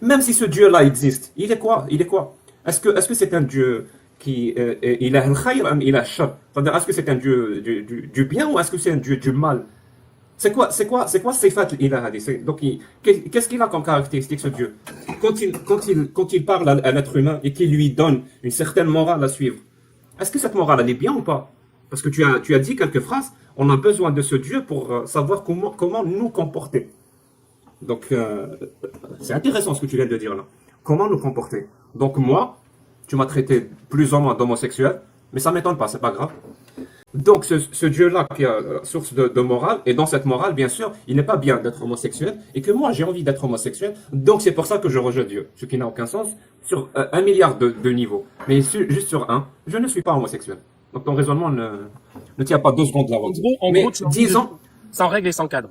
Même si ce Dieu-là existe, il est quoi? Il est quoi? Est-ce que c'est un Dieu qui il a al khayr ou il a shar? C'est-à-dire, est-ce que c'est un Dieu du bien ou est-ce que c'est un Dieu du mal? C'est quoi Sifat ilah hadi? Donc, qu'est-ce qu'il a comme caractéristique, ce Dieu? Quand il parle à l'être humain et qu'il lui donne une certaine morale à suivre, est-ce que cette morale, elle est bien ou pas? Parce que tu as dit quelques phrases, on a besoin de ce Dieu pour savoir comment nous comporter. Donc, c'est intéressant ce que tu viens de dire là. Comment nous comporter? Donc, moi, tu m'as traité plus ou moins d'homosexuel, mais ça ne m'étonne pas, c'est pas grave. Donc, ce Dieu-là qui est source de morale, et dans cette morale, bien sûr, il n'est pas bien d'être homosexuel, et que moi, j'ai envie d'être homosexuel, donc c'est pour ça que je rejette Dieu, ce qui n'a aucun sens, sur 1 milliard de niveaux. Mais juste sur un, je ne suis pas homosexuel. Donc ton raisonnement ne tient pas 2 secondes la route. En gros, Mais disons, sans règle et sans cadre.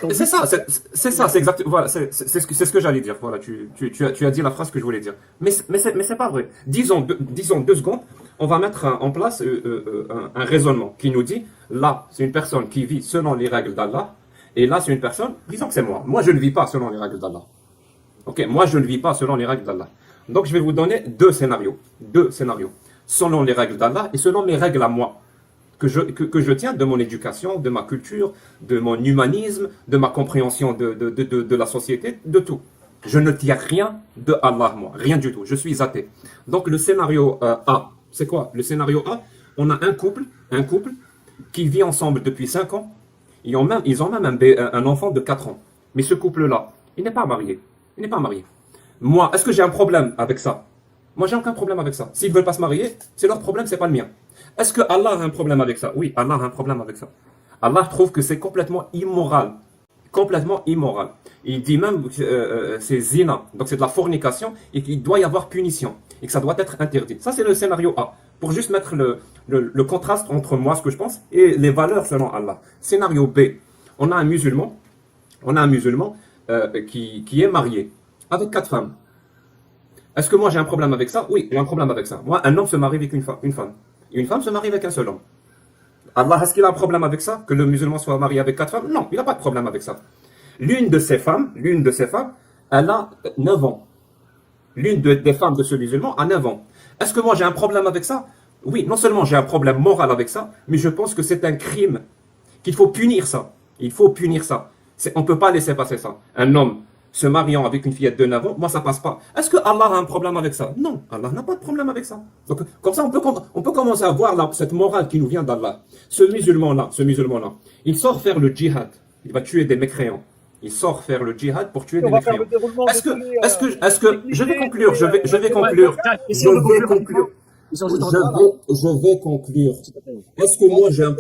c'est ça, c'est exactement, voilà, c'est ce que j'allais dire. Voilà, tu as dit la phrase que je voulais dire. Mais c'est pas vrai. Disons 2 secondes, on va mettre en place un raisonnement qui nous dit, là, c'est une personne qui vit selon les règles d'Allah, et là, c'est une personne, disons que c'est moi. Moi, je ne vis pas selon les règles d'Allah. Ok, moi, je ne vis pas selon les règles d'Allah. Donc, je vais vous donner 2 scénarios. 2 scénarios. Selon les règles d'Allah et selon mes règles à moi que je tiens de mon éducation, de ma culture, de mon humanisme, de ma compréhension de la société, de tout. Je ne tiens rien de Allah, moi, rien du tout. Je suis athée. Donc le scénario A, c'est quoi? Le scénario A, on a un couple qui vit ensemble depuis 5 ans. Ils ont même un enfant de 4 ans. Mais ce couple-là, il n'est pas marié. Il n'est pas marié. Moi, est-ce que j'ai un problème avec ça? Moi, j'ai aucun problème avec ça. S'ils ne veulent pas se marier, c'est leur problème, c'est pas le mien. Est-ce que Allah a un problème avec ça? Oui, Allah a un problème avec ça. Allah trouve que c'est complètement immoral. Complètement immoral. Il dit même que c'est zina, donc c'est de la fornication, et qu'il doit y avoir punition, et que ça doit être interdit. Ça, c'est le scénario A. Pour juste mettre le contraste entre moi, ce que je pense, et les valeurs selon Allah. Scénario B. On a un musulman, qui est marié, avec 4 femmes. Est-ce que moi j'ai un problème avec ça? Oui, j'ai un problème avec ça. Moi, un homme se marie avec une femme. Et une femme se marie avec un seul homme. Allah, est-ce qu'il a un problème avec ça? Que le musulman soit marié avec 4 femmes? Non, il n'a pas de problème avec ça. L'une de ces femmes, elle a 9 ans. Des femmes de ce musulman a 9 ans. Est-ce que moi j'ai un problème avec ça? Oui, non seulement j'ai un problème moral avec ça, mais je pense que c'est un crime, qu'il faut punir ça. Il faut punir ça. On ne peut pas laisser passer ça. Un homme se mariant avec une fillette de 9 ans, moi ça passe pas. Est-ce que Allah a un problème avec ça? Non, Allah n'a pas de problème avec ça. Donc comme ça on peut commencer à voir cette morale qui nous vient d'Allah. Ce musulman-là, il sort faire le djihad. Il va tuer des mécréants. Il sort faire le djihad pour tuer des mécréants. Je vais conclure, je vais conclure. Est-ce que moi j'ai un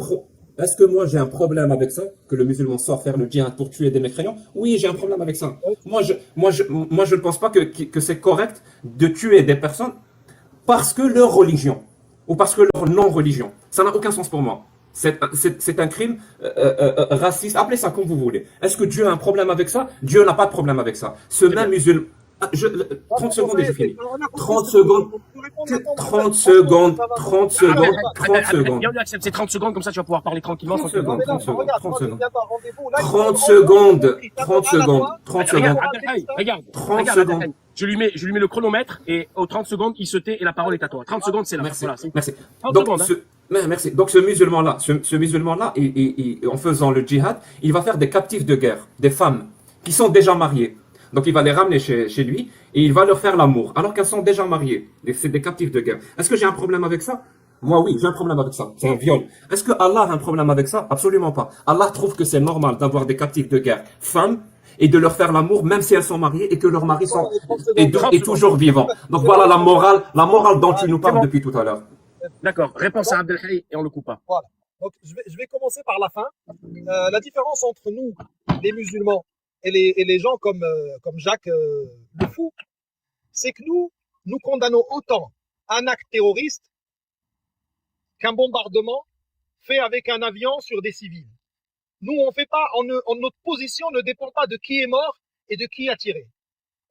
Est-ce que moi j'ai un problème avec ça, que le musulman sort faire le djihad pour tuer des mécréants? Oui, j'ai un problème avec ça. Moi, je ne pense pas que c'est correct de tuer des personnes parce que leur religion ou parce que leur non-religion. Ça n'a aucun sens pour moi. C'est un crime raciste, appelez ça comme vous voulez. Est-ce que Dieu a un problème avec ça? Dieu n'a pas de problème avec ça. Ce même musulman... 30 secondes et je finis. 30 secondes. 30 secondes. 30 secondes. 30 secondes. Viens, accepte ces 30 secondes, comme ça tu vas pouvoir parler tranquillement. 30 secondes. 30 secondes. 30 secondes. 30 secondes. 30 secondes. 30 secondes. Regarde. 30 secondes. Je lui mets le chronomètre et aux 30 secondes, il se tait et la parole est à toi. 30 secondes, c'est là. Merci. Voilà, Merci. 30 Donc, secondes, merci. Donc, ce musulman-là, en faisant le djihad, il va faire des captifs de guerre, des femmes qui sont déjà mariées. Donc, il va les ramener chez lui et il va leur faire l'amour, alors qu'elles sont déjà mariées. C'est des captifs de guerre. Est-ce que j'ai un problème avec ça? Moi, oui, j'ai un problème avec ça. C'est un viol. Est-ce que Allah a un problème avec ça? Absolument pas. Allah trouve que c'est normal d'avoir des captifs de guerre femmes et de leur faire l'amour, même si elles sont mariées et que leurs maris est toujours vivant. Donc, voilà la morale dont tu nous parles depuis tout à l'heure. D'accord. Réponse à Abdelhaï et on le coupe pas. Voilà. Donc, je vais commencer par la fin. La différence entre nous, les musulmans, et les gens comme Jacques le Fou, c'est que nous condamnons autant un acte terroriste qu'un bombardement fait avec un avion sur des civils. Nous, on fait pas, notre position ne dépend pas de qui est mort et de qui a tiré.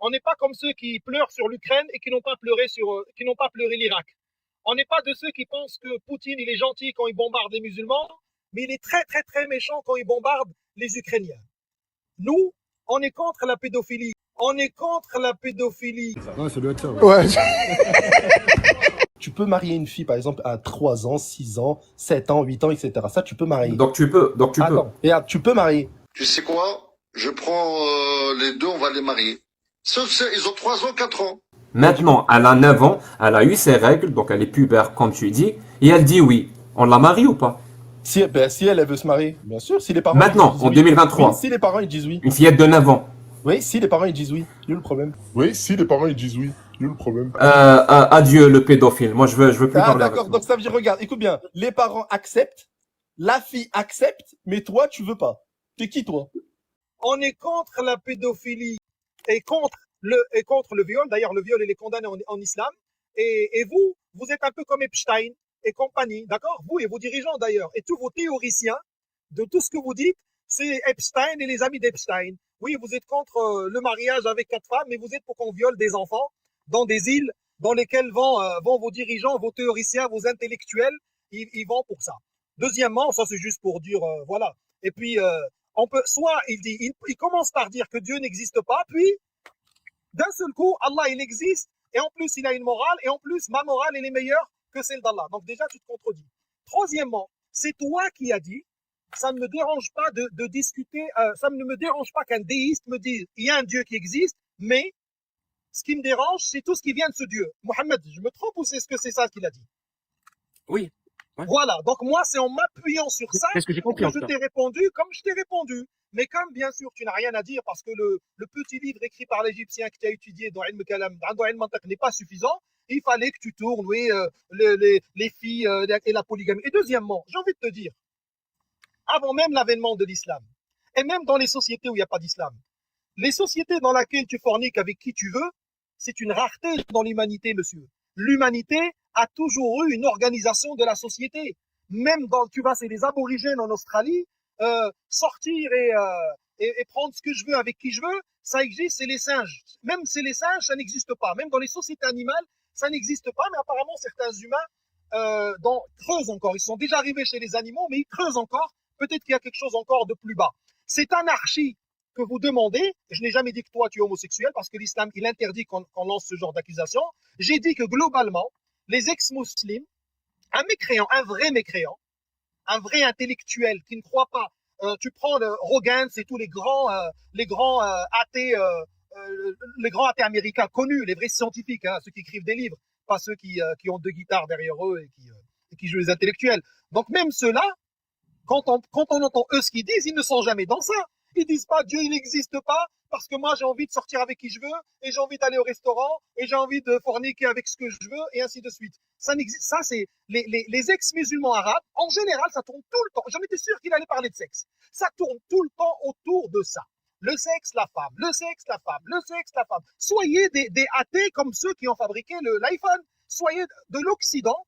On n'est pas comme ceux qui pleurent sur l'Ukraine et qui n'ont pas pleuré l'Irak. On n'est pas de ceux qui pensent que Poutine, il est gentil quand il bombarde les musulmans, mais il est très, très, très méchant quand il bombarde les Ukrainiens. Nous, on est contre la pédophilie. On est contre la pédophilie. Ouais, ça doit être ça. Ouais. Tu peux marier une fille, par exemple, à 3 ans, 6 ans, 7 ans, 8 ans, etc. Ça, tu peux marier. Donc tu peux. Attends, regarde, tu peux marier. Tu sais quoi? Je prends les deux, on va les marier. Sauf ça, ils ont 3 ans, 4 ans. Maintenant, elle a 9 ans, elle a eu ses règles, donc elle est pubère, comme tu dis, et elle dit oui. On la marie ou pas? Si elle veut se marier, bien sûr. Si les parents Maintenant, ils disent en oui. 2023. Oui, si les parents ils disent oui. Une fillette de 9 ans. Oui, si les parents ils disent oui. Il y a le problème. Oui, si les parents ils disent oui, il y a le problème. Adieu le pédophile. Moi, je veux plus Ah, parler d'accord. avec toi. Donc ça veut dire, regarde, écoute bien. Les parents acceptent, la fille accepte, mais toi, tu veux pas. T'es qui, toi? On est contre la pédophilie et contre le viol. D'ailleurs, le viol, il est condamné en islam. Et vous êtes un peu comme Epstein et compagnie, d'accord? Vous et vos dirigeants, d'ailleurs, et tous vos théoriciens de tout ce que vous dites, c'est Epstein et les amis d'Epstein. Oui, vous êtes contre le mariage avec 4 femmes, mais vous êtes pour qu'on viole des enfants dans des îles dans lesquelles vont vos dirigeants, vos théoriciens, vos intellectuels, ils vont pour ça. Deuxièmement, ça c'est juste pour dire, voilà. Et puis, on peut, soit il commence par dire que Dieu n'existe pas, puis d'un seul coup, Allah il existe, et en plus il a une morale, et en plus ma morale elle est meilleure que celle d'Allah. Donc déjà tu te contredis. Troisièmement, c'est toi qui as dit, ça ne me dérange pas de discuter, ça ne me dérange pas qu'un déiste me dise il y a un Dieu qui existe, mais ce qui me dérange, c'est tout ce qui vient de ce Dieu. Mohammed, je me trompe ou c'est ce que c'est ça qu'il a dit? Oui. Ouais. Voilà, donc moi c'est en m'appuyant sur ça C'est ce que j'ai que compris en je tout cas. t'ai répondu comme je t'ai répondu. Mais comme bien sûr tu n'as rien à dire parce que le petit livre écrit par l'Égyptien que tu as étudié dans Ilm Kalam, dans Ilm Mantiq n'est pas suffisant, il fallait que tu tournes, oui, les filles et la polygamie. Et deuxièmement, j'ai envie de te dire, avant même l'avènement de l'islam, et même dans les sociétés où il n'y a pas d'islam, les sociétés dans lesquelles tu forniques avec qui tu veux, c'est une rareté dans l'humanité, monsieur. L'humanité a toujours eu une organisation de la société. Même dans, tu vois, c'est les aborigènes en Australie, sortir et prendre ce que je veux avec qui je veux, ça existe, c'est les singes. Même c'est les singes, ça n'existe pas. Même dans les sociétés animales, ça n'existe pas, mais apparemment certains humains creusent encore. Ils sont déjà arrivés chez les animaux, mais ils creusent encore. Peut-être qu'il y a quelque chose encore de plus bas. C'est anarchie que vous demandez. Je n'ai jamais dit que toi tu es homosexuel parce que l'islam il interdit qu'on lance ce genre d'accusation. J'ai dit que globalement, les ex-muslims, un mécréant, un vrai mécréant, un vrai intellectuel qui ne croit pas, tu prends Rogans et tous les grands athées, les grands athées américains connus, les vrais scientifiques, hein, ceux qui écrivent des livres, pas ceux qui ont 2 guitares derrière eux et qui jouent les intellectuels. Donc même ceux-là, quand on entend eux ce qu'ils disent, ils ne sont jamais dans ça. Ils disent pas Dieu il n'existe pas parce que moi j'ai envie de sortir avec qui je veux et j'ai envie d'aller au restaurant et j'ai envie de forniquer avec ce que je veux et ainsi de suite. Ça n'existe. Ça c'est les ex-musulmans arabes. En général, ça tourne tout le temps. J'en étais sûr qu'il allait parler de sexe. Ça tourne tout le temps autour de ça. Le sexe, la femme, le sexe, la femme, le sexe, la femme. Soyez des athées comme ceux qui ont fabriqué l'iPhone. Soyez de l'Occident.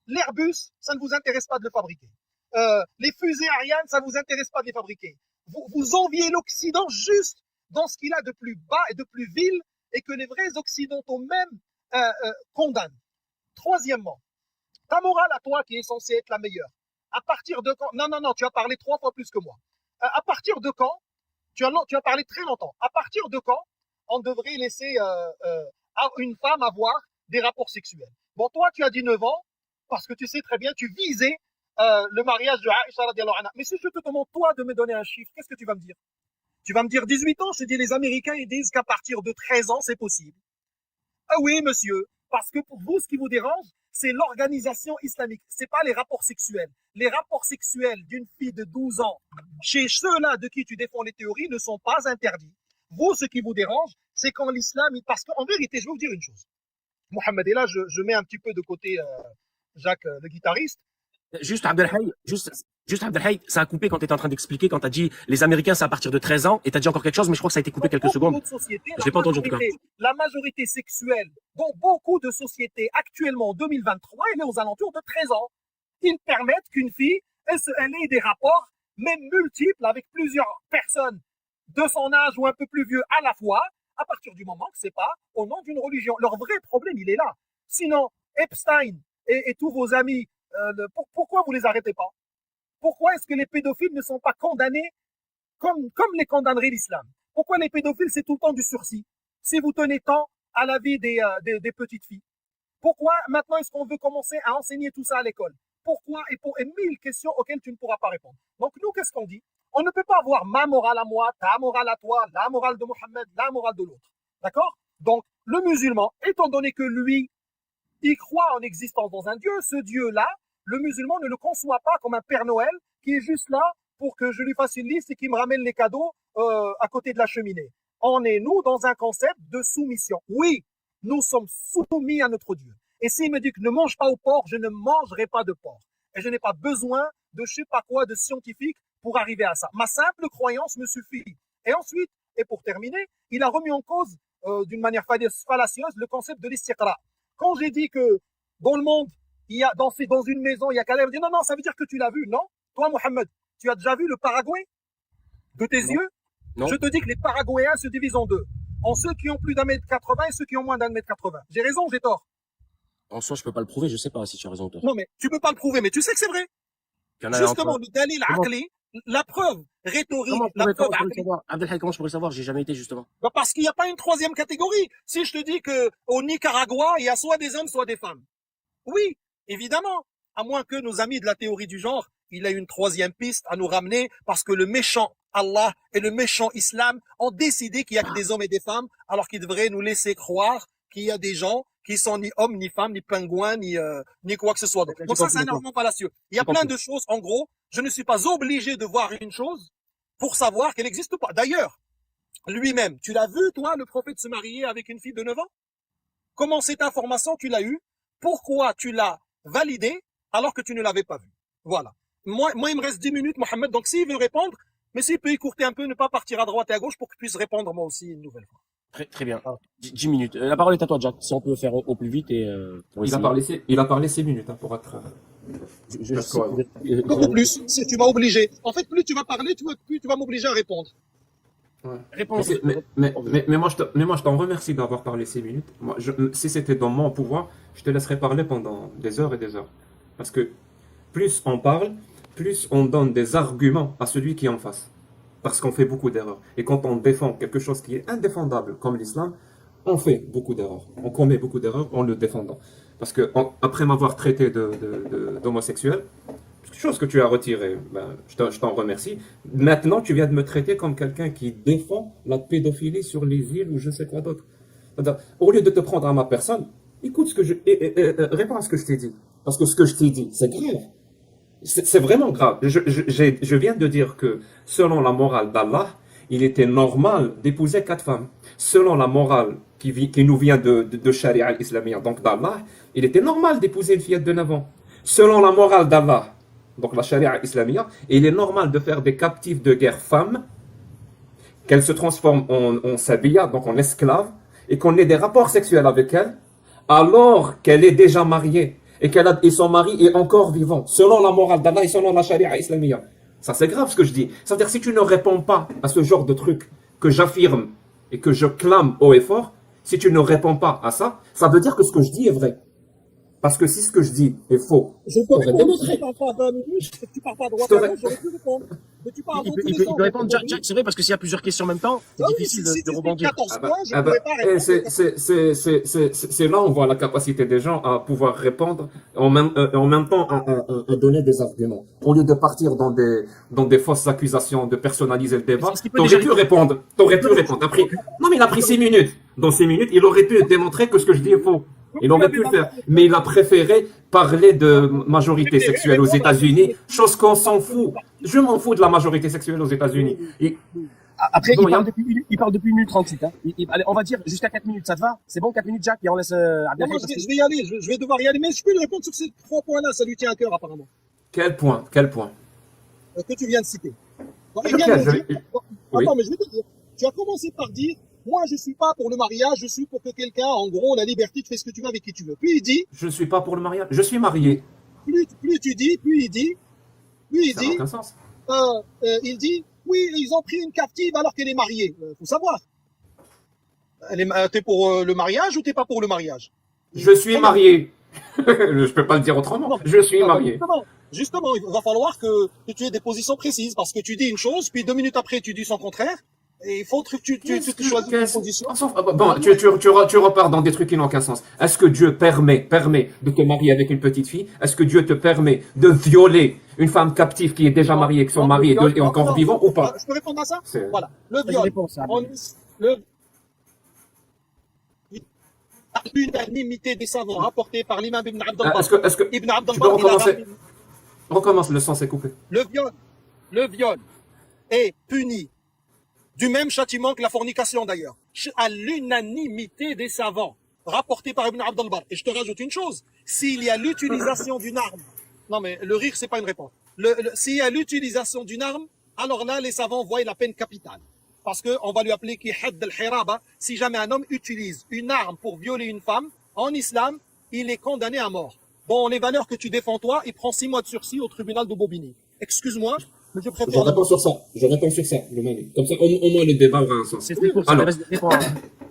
L'Airbus, ça ne vous intéresse pas de le fabriquer. Les fusées Ariane, ça ne vous intéresse pas de les fabriquer. Vous enviez l'Occident juste dans ce qu'il a de plus bas et de plus vil et que les vrais Occidentaux même condamnent. Troisièmement, ta morale à toi qui est censée être la meilleure, à partir de quand? Non, tu as parlé 3 fois plus que moi. À partir de quand? Tu as parlé très longtemps. À partir de quand on devrait laisser une femme avoir des rapports sexuels? Bon, toi, tu as 19 ans parce que tu sais très bien, tu visais le mariage de Aïcha radiallahu anha. Mais si je te demande, toi, de me donner un chiffre, qu'est-ce que tu vas me dire? Tu vas me dire 18 ans? Je te dis, les Américains, ils disent qu'à partir de 13 ans, c'est possible. Ah oui, monsieur, parce que pour vous, ce qui vous dérange, c'est l'organisation islamique. C'est pas les rapports sexuels. Les rapports sexuels d'une fille de 12 ans, chez ceux-là de qui tu défends les théories, ne sont pas interdits. Vous, ce qui vous dérange, c'est quand l'islam, parce qu'en vérité, je vais vous dire une chose. Mohamed, et là, je mets un petit peu de côté Jacques, le guitariste. Juste Abdelhay, juste Abdelhay, ça a coupé quand tu étais en train d'expliquer, quand tu as dit les Américains c'est à partir de 13 ans, et tu as dit encore quelque chose, mais je crois que ça a été coupé quelques secondes. Je l'ai pas entendu en tout cas. La majorité sexuelle dans beaucoup de sociétés actuellement en 2023, elle est aux alentours de 13 ans. Ils permettent qu'une fille, elle ait des rapports, même multiples, avec plusieurs personnes de son âge ou un peu plus vieux à la fois, à partir du moment que c'est pas au nom d'une religion. Leur vrai problème, il est là. Sinon, Epstein et tous vos amis, pourquoi vous les arrêtez pas? Pourquoi est-ce que les pédophiles ne sont pas condamnés comme les condamnerait l'islam? Pourquoi les pédophiles, c'est tout le temps du sursis? Si vous tenez tant à la vie des petites filles. Pourquoi maintenant est-ce qu'on veut commencer à enseigner tout ça à l'école? Pourquoi? Et 1000 questions auxquelles tu ne pourras pas répondre. Donc nous, qu'est-ce qu'on dit? On ne peut pas avoir ma morale à moi, ta morale à toi, la morale de Mohammed, la morale de l'autre. D'accord? Donc le musulman, étant donné que lui, il croit en existence dans un Dieu, ce Dieu-là, le musulman ne le conçoit pas comme un Père Noël qui est juste là pour que je lui fasse une liste et qu'il me ramène les cadeaux à côté de la cheminée. On est, nous, dans un concept de soumission. Oui, nous sommes soumis à notre Dieu. Et s'il me dit que ne mange pas au porc, je ne mangerai pas de porc. Et je n'ai pas besoin de je sais pas quoi, de scientifique pour arriver à ça. Ma simple croyance me suffit. Et ensuite, et pour terminer, il a remis en cause d'une manière fallacieuse le concept de l'istiqra. Quand j'ai dit que dans le monde, il y a dans une maison, il y a Caleb, il dit non, non, ça veut dire que tu l'as vu. Non, toi, Mohamed, tu as déjà vu le Paraguay de tes yeux? Non. Je te dis que les Paraguayens se divisent en deux. En ceux qui ont plus d'1,80 m et ceux qui ont moins d'1,80 m. J'ai raison, j'ai tort. En soi, je peux pas le prouver, je sais pas si tu as raison ou pas. Non, mais tu peux pas le prouver, mais tu sais que c'est vrai. Il y en a Justement, entre- le dalil Comment- aqli, la preuve rhétorique, Comment je la pourrais preuve comment je pourrais le aqli. savoir? Abdelhaï, comment je pourrais le savoir? J'ai jamais été, justement. Bah parce qu'il n'y a pas une troisième catégorie. Si je te dis que au Nicaragua, il y a soit des hommes, soit des femmes. Oui, évidemment. À moins que nos amis de la théorie du genre, il a une troisième piste à nous ramener parce que le méchant Allah et le méchant Islam ont décidé qu'il y a que des hommes et des femmes, alors qu'ils devraient nous laisser croire qu'il y a des gens qui sont ni hommes, ni femmes, ni pingouins, ni quoi que ce soit. Donc ça, c'est un argument fallacieux. Il y a J'ai plein compris. de choses. En gros, je ne suis pas obligé de voir une chose pour savoir qu'elle n'existe pas. D'ailleurs, lui-même, tu l'as vu, toi, le prophète se marier avec une fille de 9 ans? Comment cette information tu l'as eue? Pourquoi tu l'as validée alors que tu ne l'avais pas vue? Voilà. Moi, il me reste 10 minutes, Mohamed. Donc s'il veut répondre, mais s'il peut écourter un peu, ne pas partir à droite et à gauche pour qu'il puisse répondre moi aussi une nouvelle fois. Très bien. 10 minutes. La parole est à toi, Jack. Si on peut faire au plus vite et pour Il a essayer. parlé 6 minutes hein, pour être. D'accord. Beaucoup plus, si tu m'as obligé. En fait, plus tu vas parler, plus tu vas m'obliger à répondre. Ouais. Réponse. Mais moi, je t'en remercie d'avoir parlé 6 minutes. Moi, si c'était dans mon pouvoir, je te laisserais parler pendant des heures et des heures. Parce que plus on parle, plus on donne des arguments à celui qui est en face. Parce qu'on fait beaucoup d'erreurs. Et quand on défend quelque chose qui est indéfendable, comme l'islam, on fait beaucoup d'erreurs. On commet beaucoup d'erreurs en le défendant. Parce que après m'avoir traité d'homosexuel, chose que tu as retirée, ben, je t'en remercie. Maintenant, tu viens de me traiter comme quelqu'un qui défend la pédophilie sur les îles ou je sais quoi d'autre. C'est-à-dire, au lieu de te prendre à ma personne, écoute ce que réponds à ce que je t'ai dit. Parce que ce que je t'ai dit, c'est grave. C'est vraiment grave. Je viens de dire que selon la morale d'Allah, il était normal d'épouser 4 femmes. Selon la morale qui nous vient de Sharia islamique, donc d'Allah, il était normal d'épouser une fillette de 9 ans. Selon la morale d'Allah, donc la Sharia islamique, il est normal de faire des captifs de guerre femmes, qu'elles se transforment en sabiya, donc en esclaves, et qu'on ait des rapports sexuels avec elles, alors qu'elle est déjà mariée et son mari est encore vivant, selon la morale d'Allah et selon la Sharia islamique. Ça, c'est grave ce que je dis. C'est-à-dire, si tu ne réponds pas à ce genre de truc que j'affirme et que je clame haut et fort, si tu ne réponds pas à ça, ça veut dire que ce que je dis est vrai. Parce que si ce que je dis est faux, Je peux répondre, si tu parles pas 20 minutes, si tu parles pas à droite à gauche, j'aurais pu répondre. Mais tu parles dans tous les sens. Il peut répondre, Jack, c'est vrai, parce que s'il y a plusieurs questions en même temps, c'est Ah oui, difficile si de rebondir. 14 points, je ah ne bah, pourrais pas répondre. c'est là où on voit la capacité des gens à pouvoir répondre en même temps à donner des arguments. Au lieu de partir dans des fausses accusations, de personnaliser le débat, Mais est-ce qu'il peut t'aurais déjà pu répondre. T'aurais pu répondre. Après, non, mais il a pris 6 minutes. Dans 6 minutes, il aurait pu démontrer que ce que je dis est faux. Il aurait pu le faire. Mais il a préféré parler de majorité sexuelle aux États-Unis, chose qu'on s'en fout. Je m'en fous de la majorité sexuelle aux États-Unis. Après, Bon, il parle depuis 1 minute 38. Hein. Allez, on va dire jusqu'à 4 minutes, ça te va? C'est bon, 4 minutes, Jack, et on laisse Non, Abdelhaï, moi, parce que- je vais y aller, je vais devoir y aller, mais je peux lui répondre sur ces 3 points-là, ça lui tient à cœur apparemment, Quel point? Quel point? que tu viens de citer. Donc, il Lequel? vient de Je- dire, Oui. attends, mais je vais te dire, tu as commencé par dire, moi je suis pas pour le mariage, je suis pour que quelqu'un, en gros, la liberté, tu fais ce que tu veux avec qui tu veux. Puis il dit, Je ne suis pas pour le mariage. Je suis marié. plus tu dis, puis il dit, Ça n'a aucun sens. il dit, oui, ils ont pris une captive alors qu'elle est mariée. Faut savoir. T'es pour le mariage ou t'es pas pour le mariage? Je suis marié. Je peux pas le dire autrement. Je suis Non, marié. justement, il va falloir que tu aies des positions précises parce que tu dis une chose, puis 2 minutes après tu dis son contraire, Et il faut que tu choisisses une position. Bon, tu repars dans des trucs qui n'ont aucun sens. Est-ce que Dieu permet de te marier avec une petite fille? Est-ce que Dieu te permet de violer une femme captive qui est déjà mariée avec son mari et encore vivant ou pas? Je peux répondre à ça? C'est- Voilà. Le Je viol. réponds ça. L'unanimité des savants rapportée par l'imam Ibn Abd al-Barr. Est-ce que Ibn Abd tu peux al-Barr, il a recommencer? ramené- Recommence, le son s'est coupé. le viol est puni du même châtiment que la fornication d'ailleurs, à l'unanimité des savants, rapporté par Ibn Abd al-Barr. Et je te rajoute une chose, s'il y a l'utilisation d'une arme, non mais le rire c'est pas une réponse, s'il y a l'utilisation d'une arme, alors là les savants voient la peine capitale. Parce qu'on va lui appeler qui hadd al-hiraba, si jamais un homme utilise une arme pour violer une femme, en islam, il est condamné à mort. Bon, les valeurs que tu défends toi, il prend 6 mois de sursis au tribunal de Bobigny. Excuse-moi, mais je Je préfère... réponds sur ça. Je réponds sur ça, le mani. Comme ça, au moins le débat aura un sens. C'est pour ça. Alors, Réponds.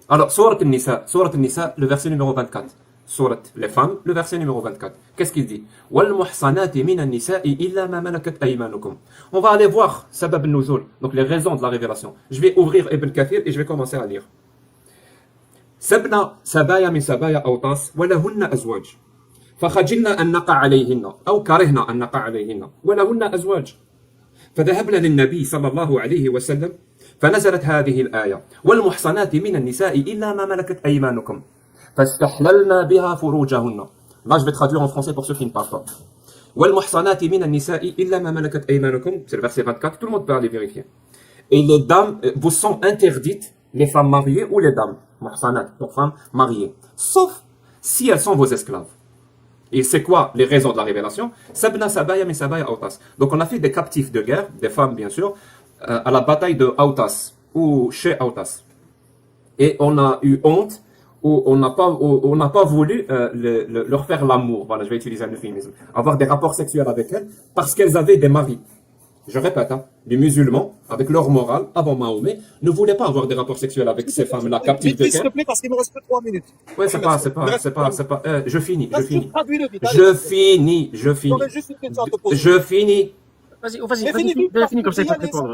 Alors, Surat An-Nisa, le verset numéro 24. Surat les femmes, le verset numéro 24. Qu'est-ce qu'il dit? وَالْمُحْصَنَاتِ مِنَ النِّسَاءِ إِلَّا مَا مَلَكَتْ أَيْمَانُكُمْ. On va aller voir Sabab al-Nuzul, donc les raisons de la révélation. Je vais ouvrir Ibn Kathir et je vais commencer à lire. سبنا سبايا من سبايا أوطاس ولهن أزواج فخجلنا أن نقع عليهن أو كرهنا أن نقع عليهن ولهن أزواج فذهبنا للنبي صلى الله عليه وسلم فنزلت هذه الآية والمحصنات من النساء إلا ما ملكت أيمانكم فاستحللنا بها فروجهن. Là, je vais traduire en français pour ceux qui ne parlent pas. والمحصنات من النساء إلا ما ملكت أيمانكم, c'est le verset 24, tout le monde peut aller vérifier. Et les dames vous sont interdites, les femmes mariées ou les dames, muhsanat, pour femmes mariées, sauf si elles sont vos esclaves. Et c'est quoi les raisons de la révélation? Sabna sabaya min sabaya Autas. Donc on a fait des captifs de guerre, des femmes bien sûr, à la bataille de Autas ou chez Autas. Et on a eu honte ou on n'a pas voulu leur faire l'amour. Voilà, je vais utiliser un euphémisme. Avoir des rapports sexuels avec elles parce qu'elles avaient des maris. Je répète, hein, les musulmans, avec leur morale, avant Mahomet, ne voulaient pas avoir des rapports sexuels avec ces femmes-là captives de Vite, s'il te guerre. plaît, parce qu'il me reste que 3 minutes. Ouais, je finis. J'aurais juste une question à te poser. Je finis. Vas-y, finis comme ça, il faut te répondre.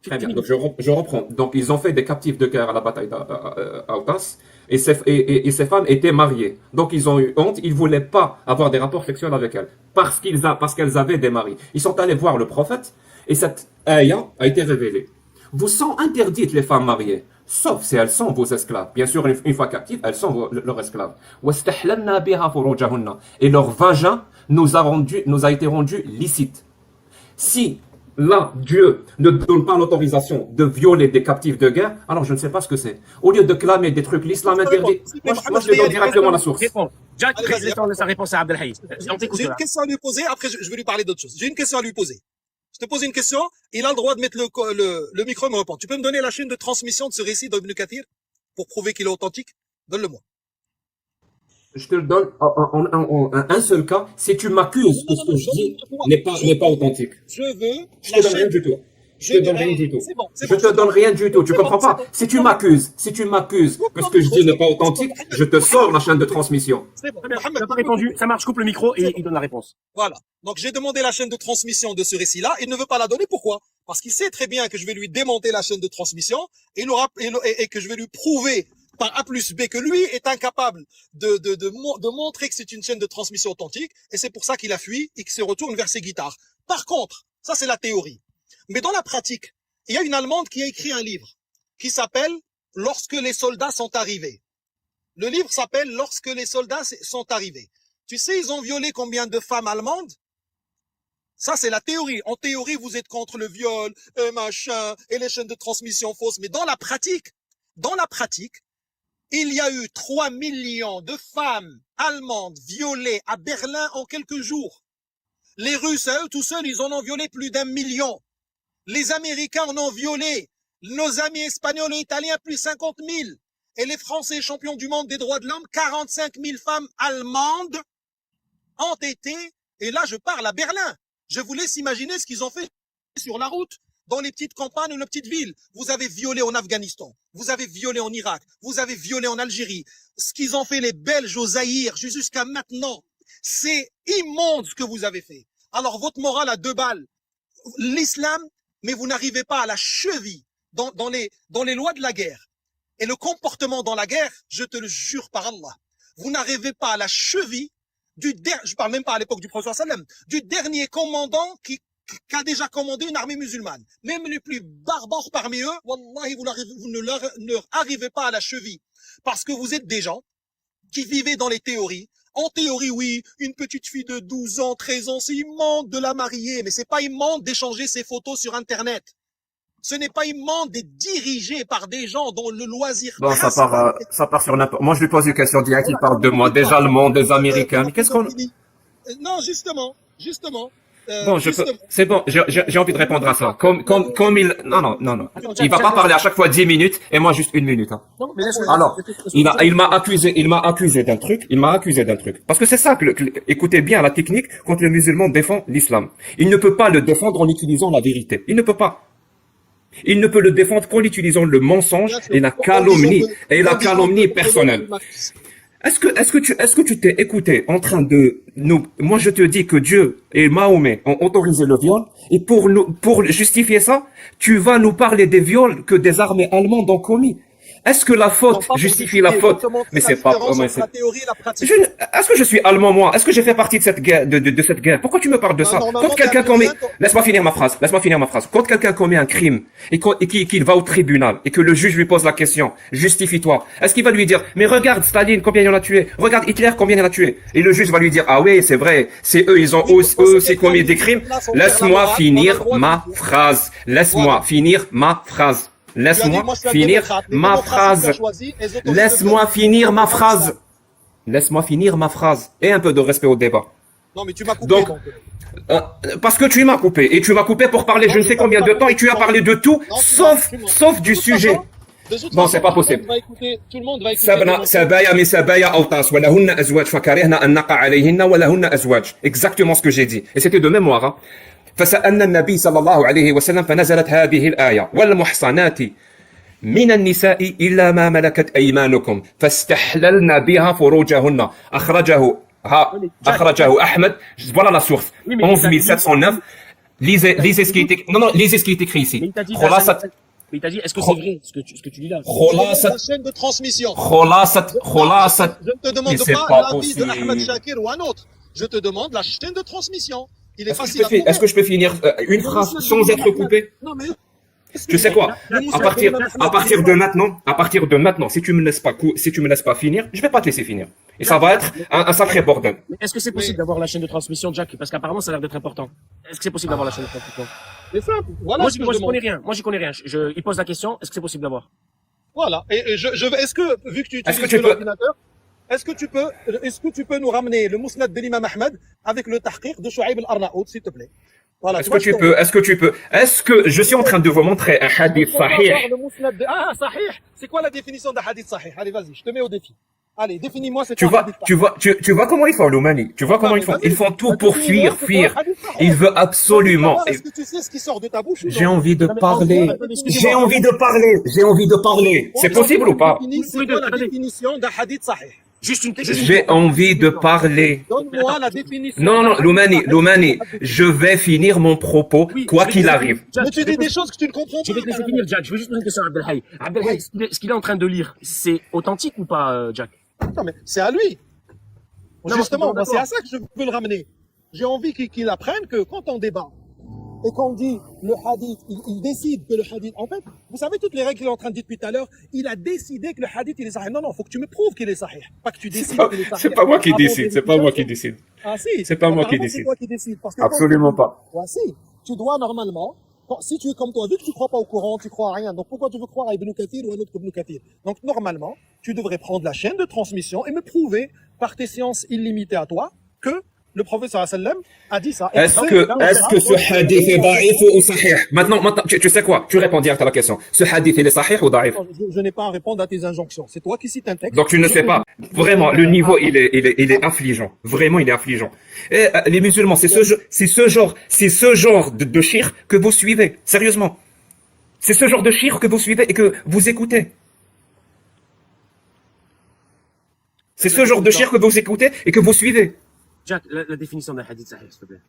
Très bien, donc je reprends. Donc ils ont fait des captifs de guerre à la bataille d'Autas et ces femmes étaient mariées. Donc ils ont eu honte, ils ne voulaient pas avoir des rapports sexuels avec elles parce qu'elles avaient des maris. Ils sont allés voir le prophète et cette ayah a été révélée. Vous sont interdites les femmes mariées, sauf si elles sont vos esclaves. Bien sûr, une fois captives, elles sont leurs esclaves. Et leur vagin nous a été rendu licite. Si là, Dieu ne donne pas l'autorisation de violer des captifs de guerre, alors je ne sais pas ce que c'est. Au lieu de clamer des trucs, l'islam interdit. Moi, je lui donne directement la source. Réponds. Jack, Allez, vas-y. réponds sa réponse à Abdelhaï. On t'écoute J'ai une là. question à lui poser, après je vais lui parler d'autre chose. J'ai une question à lui poser. Je te pose une question, il a le droit de mettre le micro et me répondre. Tu peux me donner la chaîne de transmission de ce récit d'Ibn Kathir pour prouver qu'il est authentique? Donne-le-moi. Je te le donne en un seul cas, si tu m'accuses que ce que je dis n'est pas authentique. Je veux Je te donne rien du tout. Je te donne rien du tout. C'est bon, Je te donne rien du tout. Tu comprends pas? Si tu m'accuses que ce que je dis n'est pas authentique, je te sors la chaîne de transmission. C'est bon. Très bien, Mohamed, tu n'as pas répondu. Ça marche, coupe le micro et il donne la réponse. Voilà. Donc j'ai demandé la chaîne de transmission de ce récit-là. Il ne veut pas la donner. Pourquoi? Parce qu'il sait très bien que je vais lui démonter la chaîne de transmission et que je vais lui prouver par A plus B que lui est incapable de montrer que c'est une chaîne de transmission authentique. Et c'est pour ça qu'il a fui et qu'il se retourne vers ses guitares. Par contre, ça c'est la théorie. Mais dans la pratique, il y a une Allemande qui a écrit un livre qui s'appelle « Lorsque les soldats sont arrivés ». Le livre s'appelle « Lorsque les soldats sont arrivés ». Tu sais, ils ont violé combien de femmes allemandes? Ça, c'est la théorie. En théorie, vous êtes contre le viol, et machin, et les chaînes de transmission fausses. Mais dans la pratique, il y a eu 3 millions de femmes allemandes violées à Berlin en quelques jours. Les Russes, à eux tout seuls, ils en ont violé plus d'1 million. Les Américains en ont violé. Nos amis espagnols et italiens, plus 50 000. Et les Français champions du monde des droits de l'homme, 45 000 femmes allemandes ont été, et là je parle à Berlin. Je vous laisse imaginer ce qu'ils ont fait sur la route, dans les petites campagnes ou les petites villes. Vous avez violé en Afghanistan, vous avez violé en Irak, vous avez violé en Algérie. Ce qu'ils ont fait les Belges au Zaïre jusqu'à maintenant, c'est immonde ce que vous avez fait. Alors votre morale à 2 balles, l'islam, mais vous n'arrivez pas à la cheville dans les lois de la guerre et le comportement dans la guerre, je te le jure par Allah, vous n'arrivez pas à la cheville je parle même pas à l'époque du prophète sallam, du dernier commandant qui a déjà commandé une armée musulmane. Même les plus barbares parmi eux, wallahi, vous ne leur arrivez pas à la cheville. Parce que vous êtes des gens qui vivaient dans les théories. En théorie, oui, une petite fille de 12 ans, 13 ans, c'est immonde de la marier, mais c'est pas immonde d'échanger ses photos sur Internet. Ce n'est pas immonde d'être dirigé par des gens dont le loisir... Bon, ça part sur n'importe. Moi, je lui pose une question directe. Il parle de moi, des Allemands, des Américains. Mais qu'est-ce qu'on... Non, justement. Bon, c'est bon, j'ai envie de répondre à ça. Comme il, non. Il va pas parler à chaque fois 10 minutes et moi juste 1 minute, hein. Non, mais Alors, il m'a accusé d'un truc, Parce que c'est ça écoutez bien la technique quand le musulman défend l'islam. Il ne peut pas le défendre en utilisant la vérité. Il ne peut pas. Il ne peut le défendre qu'en utilisant le mensonge et la calomnie personnelle. Est-ce que tu t'es écouté en train de moi je te dis que Dieu et Mahomet ont autorisé le viol et pour justifier ça, tu vas nous parler des viols que des armées allemandes ont commis. Est-ce que la faute justifie la faute? Mais c'est pas, est-ce que je suis allemand, moi? Est-ce que j'ai fait partie de cette guerre, de cette guerre? Pourquoi tu me parles de ça? Quand quelqu'un commet, laisse-moi finir ma phrase. Quand quelqu'un commet un crime et qu'il va au tribunal et que le juge lui pose la question, justifie-toi. Est-ce qu'il va lui dire, mais regarde Staline, combien il en a tué? Regarde Hitler, combien il en a tué? Et le juge va lui dire, ah oui, c'est vrai, c'est eux, ils ont aussi commis des crimes. Laisse-moi finir ma phrase. Laisse-moi finir ma phrase. Laisse-moi finir ma phrase. Et un peu de respect au débat. Non, mais tu m'as coupé. Donc, parce que tu m'as coupé. Et tu m'as coupé pour parler je ne sais combien de temps et tu as parlé de tout, sauf du sujet. Bon, c'est pas possible. Tout le monde va écouter. Exactement ce que j'ai dit. Et c'était de mémoire, hein. فسألنا النبي صلى الله عليه وسلم فنزلت هذه الآية والمحصنات من النساء إلا ما ملكت أيمانكم فاستحللنا بها فروجهن أخرجه أحمد. Voilà la source 11709. Lisez ce qui est écrit ici. Mais il t'a dit, est-ce que c'est vrai ce que tu dis là? La chaîne de transmission. Je ne te demande pas l'avis de Ahmed Shakir ou un autre. Je te demande la chaîne de transmission. Est-ce que je peux finir une phrase sans être coupé? Non, mais... Tu sais quoi? À partir de maintenant, si tu me laisses pas finir, je vais pas te laisser finir. Et ça va être un sacré bordel. Mais est-ce que c'est possible d'avoir la chaîne de transmission, Jack? Parce qu'apparemment, ça a l'air d'être important. Est-ce que c'est possible d'avoir la chaîne de transmission? C'est simple. Voilà. Moi, j'y connais rien. Il pose la question, est-ce que c'est possible d'avoir? Voilà. Et est-ce que, vu que tu utilises l'ordinateur, est-ce que tu peux nous ramener le Mousnad de l'imam Ahmed avec le tahqiq de Shuaib al-Arnaout, s'il te plaît? Voilà. Est-ce que je suis en train de vous montrer un hadith sahih? Ah, sahih. C'est quoi la définition d'un hadith sahih? Allez, vas-y, je te mets au défi. Allez, définis-moi cette hadith. Tu vois comment ils font, Loumani? Tu vois comment ils font? Ils font tout pour fuir. Ils veulent absolument. Est-ce que tu sais ce qui sort de ta bouche? J'ai envie de parler. C'est possible ou pas? C'est quoi la définition d'un hadith sahih? J'ai envie de parler. Donne-moi la définition. Non, Loumani, je vais finir mon propos, quoi qu'il arrive. Mais tu dis des choses que tu ne comprends pas. Je vais te laisser finir, Jack. Je veux juste poser une question à Abdelhaï. Abdelhaï, ce qu'il est en train de lire, c'est authentique ou pas, Jack? Non, mais c'est à lui. Justement, c'est à ça que je veux le ramener. J'ai envie qu'il apprenne que quand on débat et qu'on dit le hadith, il décide que le hadith... En fait, vous savez toutes les règles qu'il est en train de dire depuis tout à l'heure, il a décidé que le hadith, il est sahih. Non, faut que tu me prouves qu'il est sahih. Pas que tu décides qu'il est sahih. C'est pas moi qui décide. Ah si. C'est pas moi qui décide. C'est toi qui décide. Parce que absolument pas. Ouais, si. Tu dois normalement... Si tu es comme toi, vu que tu crois pas au Coran, tu crois à rien, donc pourquoi tu veux croire à Ibn Kathir ou à un autre Ibn Kathir? Donc normalement, tu devrais prendre la chaîne de transmission et me prouver par tes sciences illimitées à toi que le prophète sallam a dit ça. Est-ce que ce hadith est da'if ou sahih? Maintenant, tu sais quoi? Tu réponds direct à la question. Ce hadith, il est sahih ou da'if? Je n'ai pas à répondre à tes injonctions. C'est toi qui cites un texte. Donc tu ne sais pas. Vraiment, le niveau, il est affligeant. Vraiment, il est affligeant. Et les musulmans, c'est ce genre de shirk que vous suivez. Sérieusement. C'est ce genre de shirk que vous suivez et que vous écoutez. C'est ce genre de shirk que vous écoutez et que vous suivez. Jack, la définition d'un hadith sahih, s'il te plaît.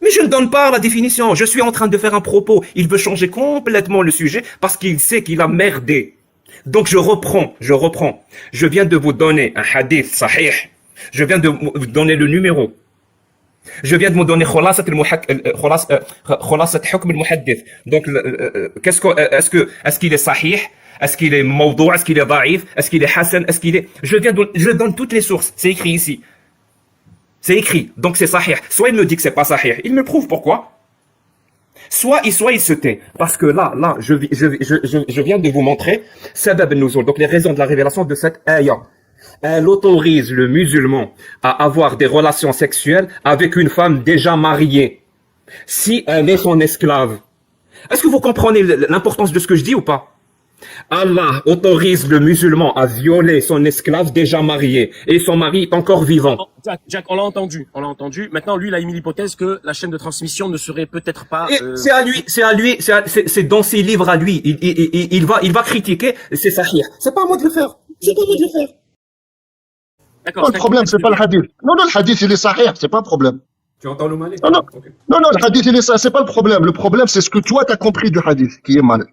Mais je ne donne pas la définition. Je suis en train de faire un propos. Il veut changer complètement le sujet parce qu'il sait qu'il a merdé. Donc je reprends. Je viens de vous donner un hadith sahih. Je viens de vous donner le numéro. Je viens de vous donner khulasat hukm al-muhaddith. Donc est-ce qu'il est sahih? Est-ce qu'il est mawdou'? Est-ce qu'il est da'if? Est-ce qu'il est hasan? Je donne toutes les sources. C'est écrit ici. C'est écrit, donc c'est sahih. Soit il me dit que c'est pas sahih, il me prouve pourquoi. Soit il se tait. Parce que là, je viens de vous montrer sabab al-nuzul, donc les raisons de la révélation de cette ayah. Elle autorise le musulman à avoir des relations sexuelles avec une femme déjà mariée, si elle est son esclave. Est-ce que vous comprenez l'importance de ce que je dis ou pas? Allah autorise le musulman à violer son esclave déjà marié et son mari est encore vivant. Jack, on l'a entendu. Maintenant, lui, il a émis l'hypothèse que la chaîne de transmission ne serait peut-être pas... C'est à lui, c'est dans ses livres à lui. Il va critiquer, c'est sahih. C'est pas à moi de le faire. D'accord. Le problème, c'est pas le hadith. Non, le hadith, il est sahih, c'est pas un problème. Tu entends le mal? Non, le hadith, il est sahih, c'est pas le problème. Le problème, c'est ce que toi, t'as compris du hadith, qui est mal.